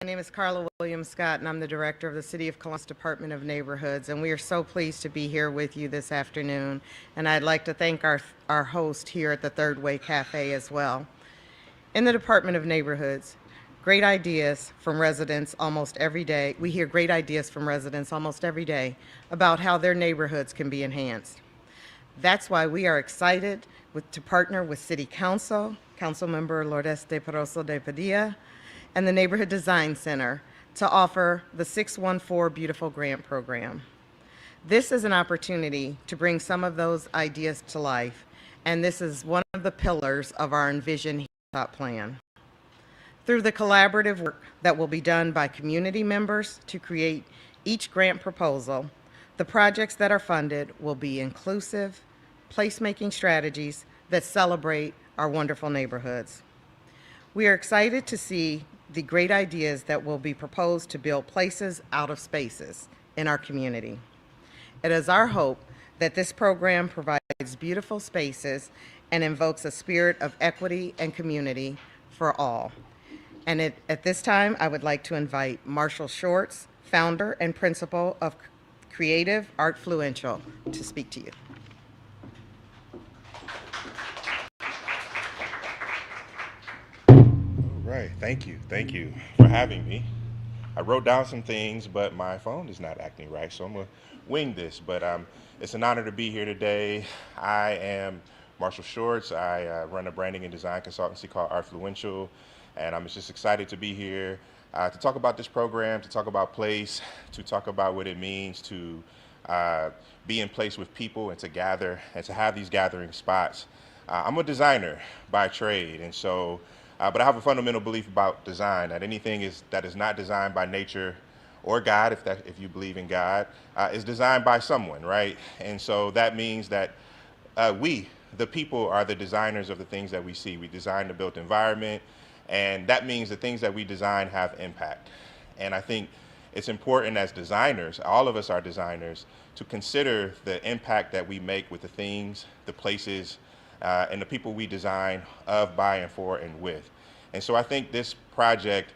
My name is Carla Williams Scott, and I'm the director of the City of Columbus Department of Neighborhoods, and we are so pleased to be here with you this afternoon. And I'd like to thank our host here at the Third Way Cafe as well. In the Department of Neighborhoods, great ideas from residents almost every day. We hear great ideas from residents almost every day about how their neighborhoods can be enhanced. That's why we are excited to partner with City Council, Councilmember Lourdes de Barroso de Padilla, and the Neighborhood Design Center to offer the 614 Beautiful Grant Program. This is an opportunity to bring some of those ideas to life, and this is one of the pillars of our Envision Hilltop Plan. Through the collaborative work that will be done by community members to create each grant proposal, the projects that are funded will be inclusive, placemaking strategies that celebrate our wonderful neighborhoods. We are excited to see the great ideas that will be proposed to build places out of spaces in our community. It is our hope that this program provides beautiful spaces and invokes a spirit of equity and community for all. And at this time, I would like to invite Marshall Shorts, founder and principal of Creative Artfluential, to speak to you. Right, thank you for having me. I wrote down some things, but my phone is not acting right, so I'm gonna wing this, but it's an honor to be here today. I am Marshall Shorts. I run a branding and design consultancy called Artfluential, and I'm just excited to be here to talk about this program, to talk about place, to talk about what it means to be in place with people and to gather and to have these gathering spots. I'm a designer by trade, and so but I have a fundamental belief about design, that anything that is not designed by nature or God, if you believe in God, is designed by someone, right? And so that means that we, the people, are the designers of the things that we see. We design the built environment, and that means the things that we design have impact. And I think it's important as designers, all of us are designers, to consider the impact that we make with the things, the places, and the people we design of, by, and for, and with. And so I think this project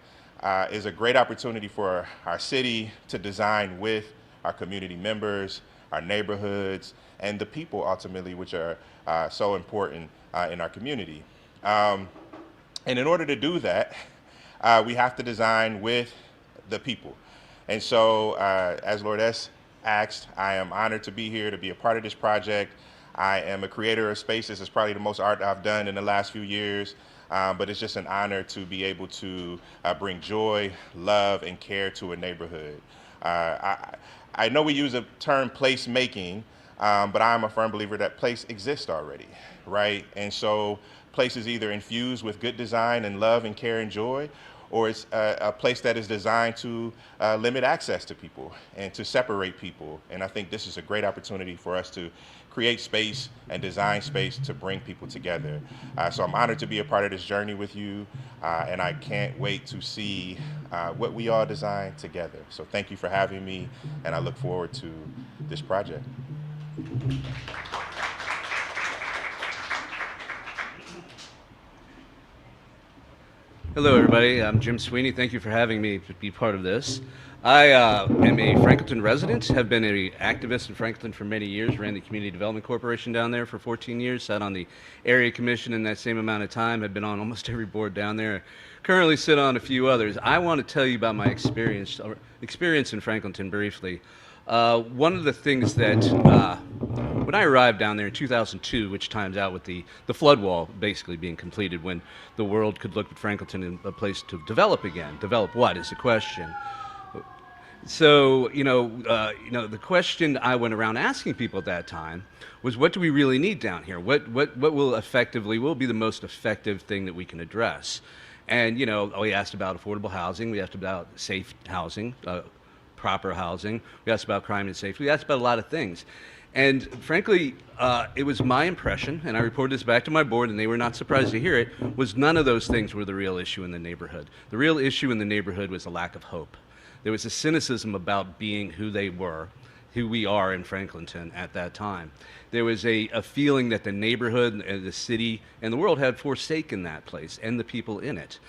is a great opportunity for our city to design with our community members, our neighborhoods, and the people ultimately, which are so important in our community. And in order to do that, we have to design with the people. And so as Lourdes asked, I am honored to be here to be a part of this project. I am a creator of spaces. It's probably the most art I've done in the last few years, but it's just an honor to be able to bring joy, love, and care to a neighborhood. I know we use the term placemaking, but I'm a firm believer that place exists already, right? And so place is either infused with good design and love and care and joy, or it's a place that is designed to limit access to people and to separate people. And I think this is a great opportunity for us to create space and design space to bring people together. So I'm honored to be a part of this journey with you, and I can't wait to see what we all design together. So thank you for having me, and I look forward to this project. Hello, everybody. I'm Jim Sweeney. Thank you for having me to be part of this. I am a Franklinton resident, have been an activist in Franklinton for many years, ran the Community Development Corporation down there for 14 years, sat on the Area Commission in that same amount of time, have been on almost every board down there, currently sit on a few others. I want to tell you about my experience in Franklinton briefly. One of the things that, when I arrived down there in 2002, which times out with the flood wall basically being completed, when the world could look at Franklinton as a place to develop again. Develop what is the question? So, the question I went around asking people at that time was, what do we really need down here? What will be the most effective thing that we can address? And, we asked about affordable housing, we asked about safe housing, proper housing, we asked about crime and safety, we asked about a lot of things. And frankly, it was my impression, and I reported this back to my board, and they were not surprised to hear it, was none of those things were the real issue in the neighborhood. The real issue in the neighborhood was a lack of hope. There was a cynicism about being who they were, who we are in Franklinton at that time. There was a feeling that the neighborhood and the city and the world had forsaken that place and the people in it.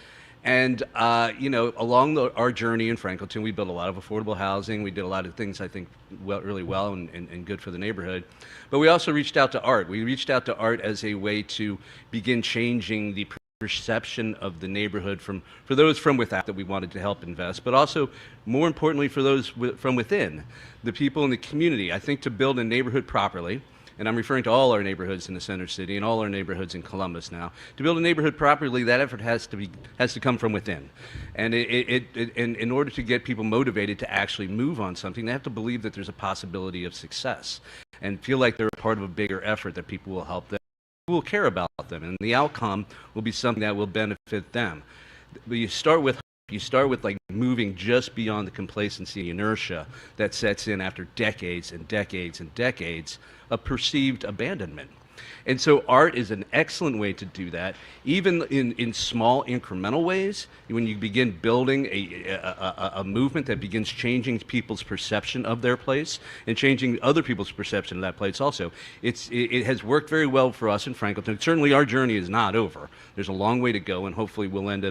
And along our journey in Franklinton, we built a lot of affordable housing. We did a lot of things I think really well and good for the neighborhood. But we also reached out to art. We reached out to art as a way to begin changing the perception of the neighborhood for those from without that we wanted to help invest, but also more importantly for those from within, the people in the community. I think to build a neighborhood properly, and I'm referring to all our neighborhoods in the center city and all our neighborhoods in Columbus now. To build a neighborhood properly, that effort has to come from within. And in order to get people motivated to actually move on something, they have to believe that there's a possibility of success and feel like they're part of a bigger effort, that people will help them, will care about them, and the outcome will be something that will benefit them. But you start with like moving just beyond the complacency, inertia that sets in after decades and decades and decades of perceived abandonment. And so art is an excellent way to do that, even in small incremental ways. When you begin building a movement that begins changing people's perception of their place and changing other people's perception of that place also. It has worked very well for us in Franklinton. Certainly our journey is not over. There's a long way to go, and hopefully we'll end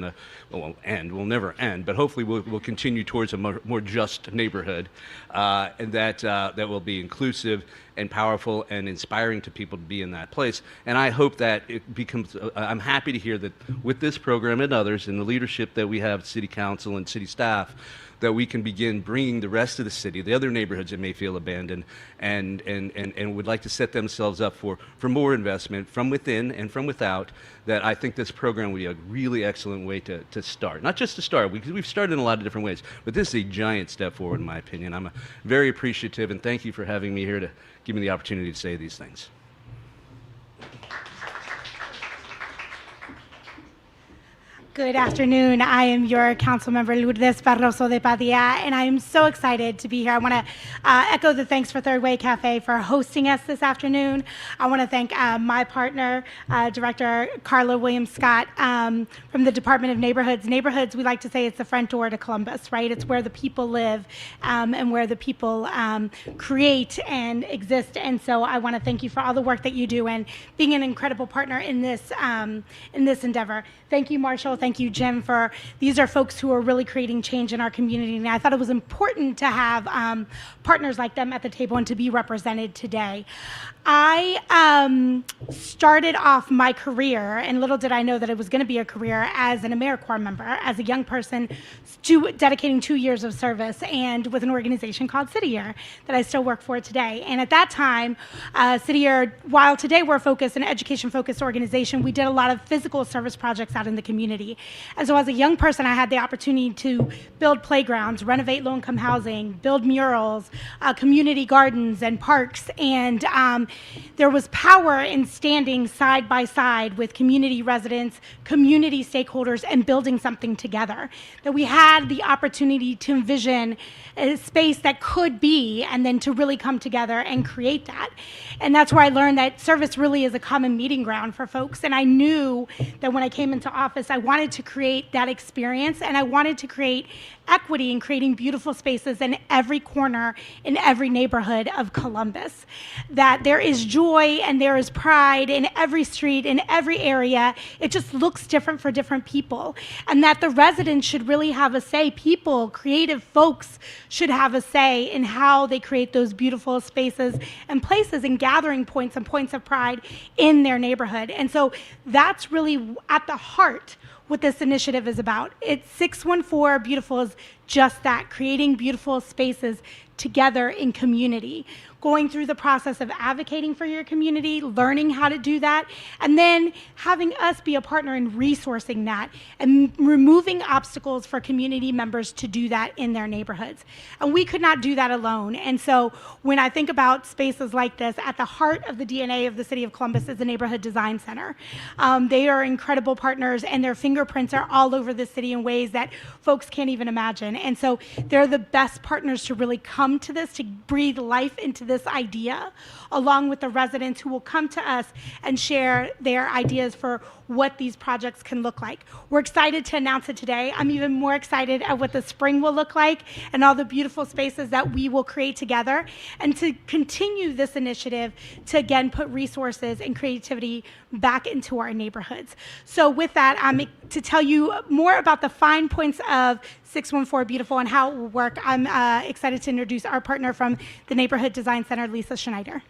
we'll never end, but hopefully we'll continue towards a more just neighborhood, and that will be inclusive and powerful and inspiring to people to be in that place. And I hope that it becomes, I'm happy to hear that with this program and others and the leadership that we have, city council and city staff, that we can begin bringing the rest of the city, the other neighborhoods that may feel abandoned, and would like to set themselves up for more investment from within and from without, that I think this program would be a really excellent way to start. Not just to start, because we've started in a lot of different ways, but this is a giant step forward in my opinion. I'm very appreciative, and thank you for having me here to give me the opportunity to say these things. Good afternoon. I am your Councilmember Lourdes Barroso de Padilla, and I am so excited to be here. I want to echo the thanks for Third Way Cafe for hosting us this afternoon. I want to thank my partner, Director Carla Williams-Scott from the Department of Neighborhoods. Neighborhoods, we like to say it's the front door to Columbus, right? It's where the people live and where the people create and exist. And so I want to thank you for all the work that you do and being an incredible partner in this endeavor. Thank you, Marshall. Thank you, Jim, for these are folks who are really creating change in our community. And I thought it was important to have partners like them at the table and to be represented today. I started off my career, and little did I know that it was going to be a career, as an AmeriCorps member, as a young person dedicating 2 years of service, and with an organization called City Year that I still work for today. And at that time, City Year, while today we're an education-focused organization, we did a lot of physical service projects out in the community. And so as a young person, I had the opportunity to build playgrounds, renovate low-income housing, build murals, community gardens and parks, and there was power in standing side by side with community residents, community stakeholders, and building something together. That we had the opportunity to envision a space that could be, and then to really come together and create that. And that's where I learned that service really is a common meeting ground for folks. And I knew that when I came into office, I wanted to create that experience, and I wanted to create equity in creating beautiful spaces in every corner, in every neighborhood of Columbus. That there is joy and there is pride in every street, in every area. It just looks different for different people. And that the residents should really have a say. People, creative folks, should have a say in how they create those beautiful spaces and places and gathering points and points of pride in their neighborhood. And so that's really at the heart what this initiative is about. It's 614 Beautiful is just that, creating beautiful spaces together in community, going through the process of advocating for your community, learning how to do that, and then having us be a partner in resourcing that and removing obstacles for community members to do that in their neighborhoods. And we could not do that alone. And so when I think about spaces like this, at the heart of the DNA of the City of Columbus is the Neighborhood Design Center. They are incredible partners, and their fingerprints are all over the city in ways that folks can't even imagine. And so they're the best partners to really come to this, to breathe life into this idea, along with the residents who will come to us and share their ideas for what these projects can look like. We're excited to announce it today. I'm even more excited at what the spring will look like and all the beautiful spaces that we will create together, and to continue this initiative to again put resources and creativity back into our neighborhoods. So with that, to tell you more about the fine points of 614 Beautiful and how it will work, I'm excited to introduce our partner from the Neighborhood Design Center, Lisa Snyder.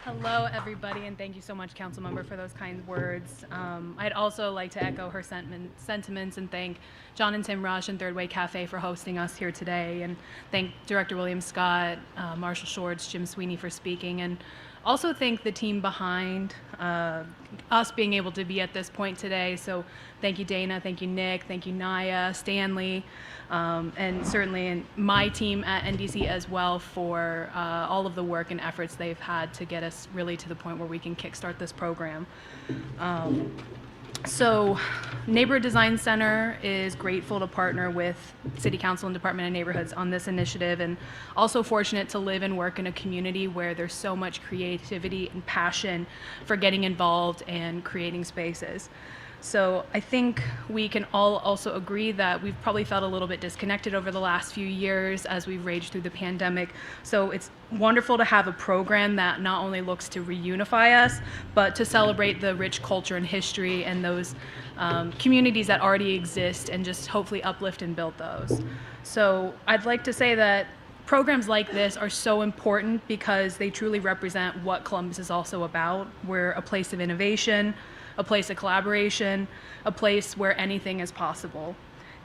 Hello, everybody, and thank you so much, Councilmember, for those kind words. I'd also like to echo her sentiments and thank John and Tim Rush and Third Way Cafe for hosting us here today, and thank Director William Scott, Marshall Shorts, Jim Sweeney for speaking, and also thank the team behind us being able to be at this point today. So thank you, Dana, thank you, Nick, thank you, Naya, Stanley, and certainly my team at NDC as well for all of the work and efforts they've had to get us really to the point where we can kickstart this program. So Neighborhood Design Center is grateful to partner with City Council and Department of Neighborhoods on this initiative, and also fortunate to live and work in a community where there's so much creativity and passion for getting involved and creating spaces. So I think we can all also agree that we've probably felt a little bit disconnected over the last few years as we've raged through the pandemic. So it's wonderful to have a program that not only looks to reunify us, but to celebrate the rich culture and history and those communities that already exist, and just hopefully uplift and build those. So I'd like to say that programs like this are so important because they truly represent what Columbus is also about. We're a place of innovation, a place of collaboration, a place where anything is possible.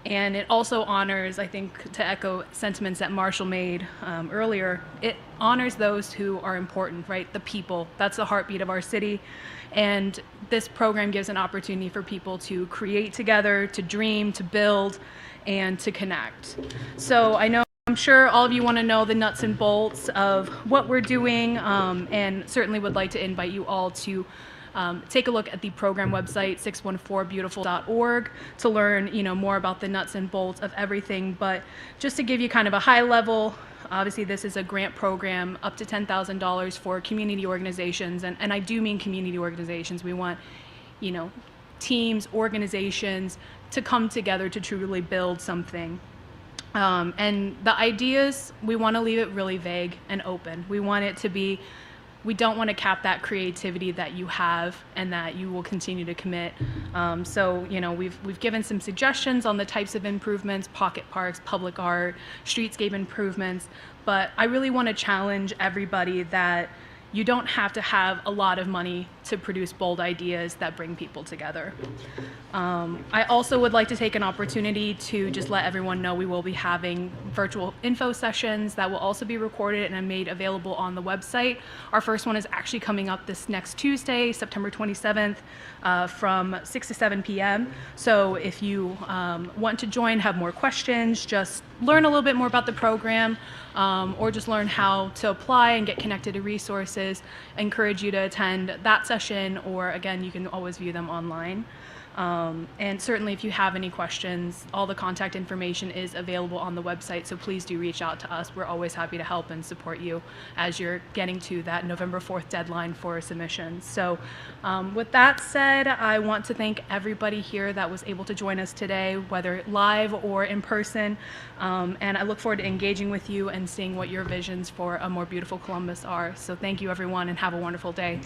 And it also honors, I think, to echo sentiments that Marshall made earlier, it honors those who are important, right? The people, that's the heartbeat of our city. And this program gives an opportunity for people to create together, to dream, to build, and to connect. So I'm sure all of you want to know the nuts and bolts of what we're doing, and certainly would like to invite you all to take a look at the program website, 614beautiful.org, to learn, more about the nuts and bolts of everything. But just to give you kind of a high level, obviously this is a grant program up to $10,000 for community organizations, and I do mean community organizations. We want, teams, organizations to come together to truly build something. And the ideas, we want to leave it really vague and open. We want it to be, we don't want to cap that creativity that you have and that you will continue to commit. So, we've given some suggestions on the types of improvements, pocket parks, public art, streetscape improvements, but I really want to challenge everybody that you don't have to have a lot of money to produce bold ideas that bring people together. I also would like to take an opportunity to just let everyone know we will be having virtual info sessions that will also be recorded and made available on the website. Our first one is actually coming up this next Tuesday, September 27th, from 6 to 7 p.m. So if you want to join, have more questions, just learn a little bit more about the program, or just learn how to apply and get connected to resources, I encourage you to attend that session, or again, you can always view them online. And certainly if you have any questions, all the contact information is available on the website, so please do reach out to us. We're always happy to help and support you as you're getting to that November 4th deadline for submissions. So with that said, I want to thank everybody here that was able to join us today, whether live or in person, and I look forward to engaging with you and seeing what your visions for a more beautiful Columbus are. So thank you everyone, and have a wonderful day.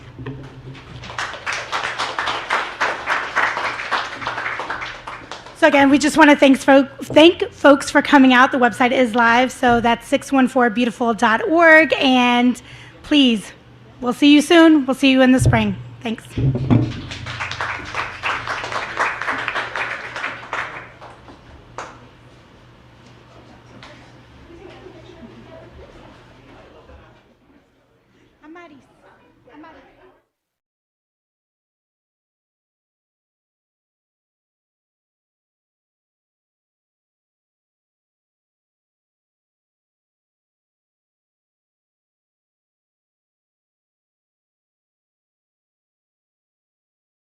So again, we just want to thank folks for coming out. The website is live, so that's 614beautiful.org. And please, we'll see you soon. We'll see you in the spring. Thanks.